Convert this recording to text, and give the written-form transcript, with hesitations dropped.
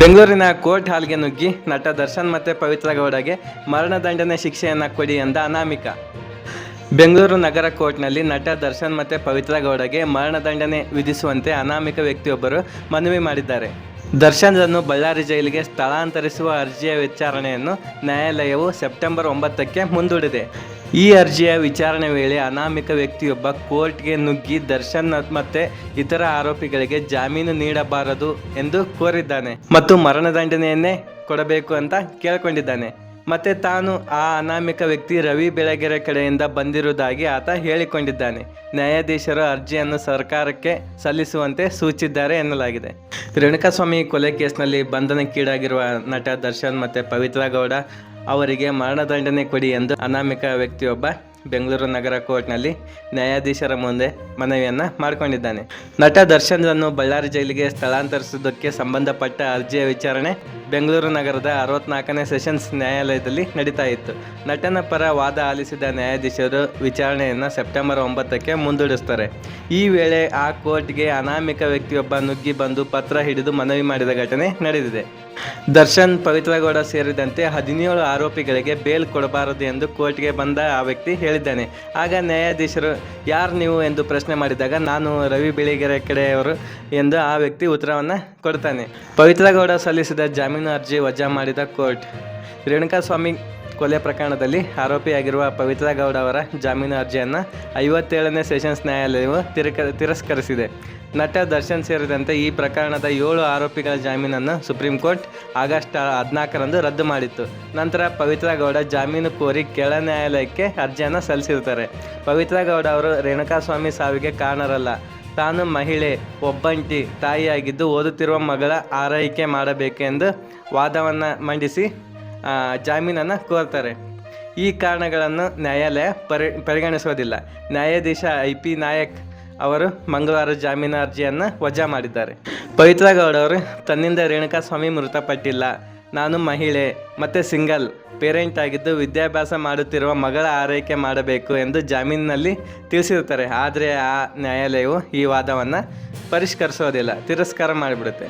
ಬೆಂಗಳೂರಿನ ಕೋರ್ಟ್ ಹಾಲ್ಗೆ ನುಗ್ಗಿ ನಟ ದರ್ಶನ್ ಮತ್ತು ಪವಿತ್ರ ಗೌಡಗೆ ಮರಣದಂಡನೆ ಶಿಕ್ಷೆಯನ್ನು ಕೊಡಿ ಎಂದ ಅನಾಮಿಕ. ಬೆಂಗಳೂರು ನಗರ ಕೋರ್ಟ್ನಲ್ಲಿ ನಟ ದರ್ಶನ್ ಮತ್ತು ಪವಿತ್ರ ಗೌಡಗೆ ಮರಣದಂಡನೆ ವಿಧಿಸುವಂತೆ ಅನಾಮಿಕ ವ್ಯಕ್ತಿಯೊಬ್ಬರು ಮನವಿ ಮಾಡಿದ್ದಾರೆ. ದರ್ಶನ್ರನ್ನು ಬಳ್ಳಾರಿ ಜೈಲಿಗೆ ಸ್ಥಳಾಂತರಿಸುವ ಅರ್ಜಿಯ ವಿಚಾರಣೆಯನ್ನು ನ್ಯಾಯಾಲಯವು ಸೆಪ್ಟೆಂಬರ್ 9ಕ್ಕೆ ಮುಂದೂಡಿದೆ. ಈ ಅರ್ಜಿಯ ವಿಚಾರಣೆ ವೇಳೆ ಅನಾಮಿಕ ವ್ಯಕ್ತಿಯೊಬ್ಬ ಕೋರ್ಟ್ಗೆ ನುಗ್ಗಿ ದರ್ಶನ್ ಮತ್ತು ಇತರ ಆರೋಪಿಗಳಿಗೆ ಜಾಮೀನು ನೀಡಬಾರದು ಎಂದು ಕೋರಿದ್ದಾನೆ ಮತ್ತು ಮರಣದಂಡನೆಯನ್ನೇ ಕೊಡಬೇಕು ಅಂತ ಕೇಳಿಕೊಂಡಿದ್ದಾನೆ. ಮತ್ತೆ ತಾನು ಆ ಅನಾಮಿಕ ವ್ಯಕ್ತಿ ರವಿ ಬೆಳಗೆರೆ ಕಡೆಯಿಂದ ಬಂದಿರುವುದಾಗಿ ಆತ ಹೇಳಿಕೊಂಡಿದ್ದಾನೆ. ನ್ಯಾಯಾಧೀಶರು ಅರ್ಜಿಯನ್ನು ಸರ್ಕಾರಕ್ಕೆ ಸಲ್ಲಿಸುವಂತೆ ಸೂಚಿಸಿದ್ದಾರೆ ಎನ್ನಲಾಗಿದೆ. ರೇಣುಕಾಸ್ವಾಮಿ ಕೊಲೆ ಕೇಸ್ನಲ್ಲಿ ಬಂಧನಕ್ಕೀಡಾಗಿರುವ ನಟ ದರ್ಶನ್ ಮತ್ತು ಪವಿತ್ರ ಗೌಡ ಅವರಿಗೆ ಮರಣದಂಡನೆ ಕೊಡಿ ಎಂದು ಅನಾಮಿಕ ವ್ಯಕ್ತಿಯೊಬ್ಬ ಬೆಂಗಳೂರು ನಗರ ಕೋರ್ಟ್ನಲ್ಲಿ ನ್ಯಾಯಾಧೀಶರ ಮುಂದೆ ಮನವಿಯನ್ನು ಮಾಡಿಕೊಂಡಿದ್ದಾನೆ. ನಟ ದರ್ಶನ್ರನ್ನು ಬಳ್ಳಾರಿ ಜೈಲಿಗೆ ಸ್ಥಳಾಂತರಿಸುವುದಕ್ಕೆ ಸಂಬಂಧಪಟ್ಟ ಅರ್ಜಿಯ ವಿಚಾರಣೆ ಬೆಂಗಳೂರು ನಗರದ 64ನೇ ಸೆಷನ್ಸ್ ನ್ಯಾಯಾಲಯದಲ್ಲಿ ನಡೀತಾ ಇತ್ತು. ನಟನ ಪರ ವಾದ ಆಲಿಸಿದ ನ್ಯಾಯಾಧೀಶರು ವಿಚಾರಣೆಯನ್ನು ಸೆಪ್ಟೆಂಬರ್ 9ಕ್ಕೆ ಮುಂದೂಡಿಸ್ತಾರೆ. ಈ ವೇಳೆ ಆ ಕೋರ್ಟ್ಗೆ ಅನಾಮಿಕ ವ್ಯಕ್ತಿಯೊಬ್ಬ ನುಗ್ಗಿ ಬಂದು ಪತ್ರ ಹಿಡಿದು ಮನವಿ ಮಾಡಿದ ಘಟನೆ ನಡೆದಿದೆ. ದರ್ಶನ್, ಪವಿತ್ರ ಗೌಡ ಸೇರಿದಂತೆ 17 ಆರೋಪಿಗಳಿಗೆ ಬೇಲ್ ಕೊಡಬಾರದು ಎಂದು ಕೋರ್ಟ್ಗೆ ಬಂದ ಆ ವ್ಯಕ್ತಿ ಹೇಳಿದ್ದಾನೆ. ಆಗ ನ್ಯಾಯಾಧೀಶರು ಯಾರು ನೀವು ಎಂದು ಪ್ರಶ್ನೆ ಮಾಡಿದಾಗ ನಾನು ರವಿ ಬೆಳಗೆರೆ ಕಡೆಯವರು ಎಂದು ಆ ವ್ಯಕ್ತಿ ಉತ್ತರವನ್ನು ಕೊಡ್ತಾನೆ. ಪವಿತ್ರ ಗೌಡ ಸಲ್ಲಿಸಿದ ಜಾಮೀನು ಅರ್ಜಿ ವಜಾ ಮಾಡಿದ ಕೋರ್ಟ್ ರೇಣುಕಾಸ್ವಾಮಿ ಕೊಲೆ ಪ್ರಕರಣದಲ್ಲಿ ಆರೋಪಿಯಾಗಿರುವ ಪವಿತ್ರ ಗೌಡ ಅವರ ಜಾಮೀನು ಅರ್ಜಿಯನ್ನು 57ನೇ ಸೆಷನ್ಸ್ ನ್ಯಾಯಾಲಯವು ತಿರಸ್ಕರಿಸಿದೆ. ನಟ ದರ್ಶನ್ ಸೇರಿದಂತೆ ಈ ಪ್ರಕರಣದ 7 ಆರೋಪಿಗಳ ಜಾಮೀನನ್ನು ಸುಪ್ರೀಂ ಕೋರ್ಟ್ ಆಗಸ್ಟ್ 14ರಂದು ರದ್ದು ಮಾಡಿತ್ತು. ನಂತರ ಪವಿತ್ರ ಗೌಡ ಜಾಮೀನು ಕೋರಿ ಕೆಳ ನ್ಯಾಯಾಲಯಕ್ಕೆ ಅರ್ಜಿಯನ್ನು ಸಲ್ಲಿಸಿರ್ತಾರೆ. ಪವಿತ್ರ ಗೌಡ ಅವರು ರೇಣುಕಾಸ್ವಾಮಿ ಸಾವಿಗೆ ಕಾರಣರಲ್ಲ, ತಾನು ಮಹಿಳೆ, ಒಬ್ಬಂಟಿ ತಾಯಿಯಾಗಿದ್ದು ಓದುತ್ತಿರುವ ಮಗಳ ಆರೈಕೆ ಮಾಡಬೇಕೆಂದು ವಾದವನ್ನು ಮಂಡಿಸಿ ಜಾಮೀನನ್ನು ಕೋರ್ತಾರೆ. ಈ ಕಾರಣಗಳನ್ನು ನ್ಯಾಯಾಲಯ ಪರಿಗಣಿಸುವುದಿಲ್ಲ. ನ್ಯಾಯಾಧೀಶ IP ನಾಯಕ್ ಅವರು ಮಂಗಳವಾರ ಜಾಮೀನು ಅರ್ಜಿಯನ್ನು ವಜಾ ಮಾಡಿದ್ದಾರೆ. ಪವಿತ್ರ ಗೌಡ ಅವರು ತನ್ನಿಂದ ರೇಣುಕಾಸ್ವಾಮಿ ಮೃತಪಟ್ಟಿಲ್ಲ, ನಾನು ಮಹಿಳೆ ಮತ್ತು ಸಿಂಗಲ್ ಪೇರೆಂಟ್ ಆಗಿದ್ದು ವಿದ್ಯಾಭ್ಯಾಸ ಮಾಡುತ್ತಿರುವ ಮಗಳ ಆರೈಕೆ ಮಾಡಬೇಕು ಎಂದು ಜಾಮೀನಿನಲ್ಲಿ ತಿಳಿಸಿರ್ತಾರೆ. ಆದರೆ ಆ ನ್ಯಾಯಾಲಯವು ಈ ವಾದವನ್ನು ಪರಿಷ್ಕರಿಸೋದಿಲ್ಲ, ತಿರಸ್ಕಾರ ಮಾಡಿಬಿಡುತ್ತೆ.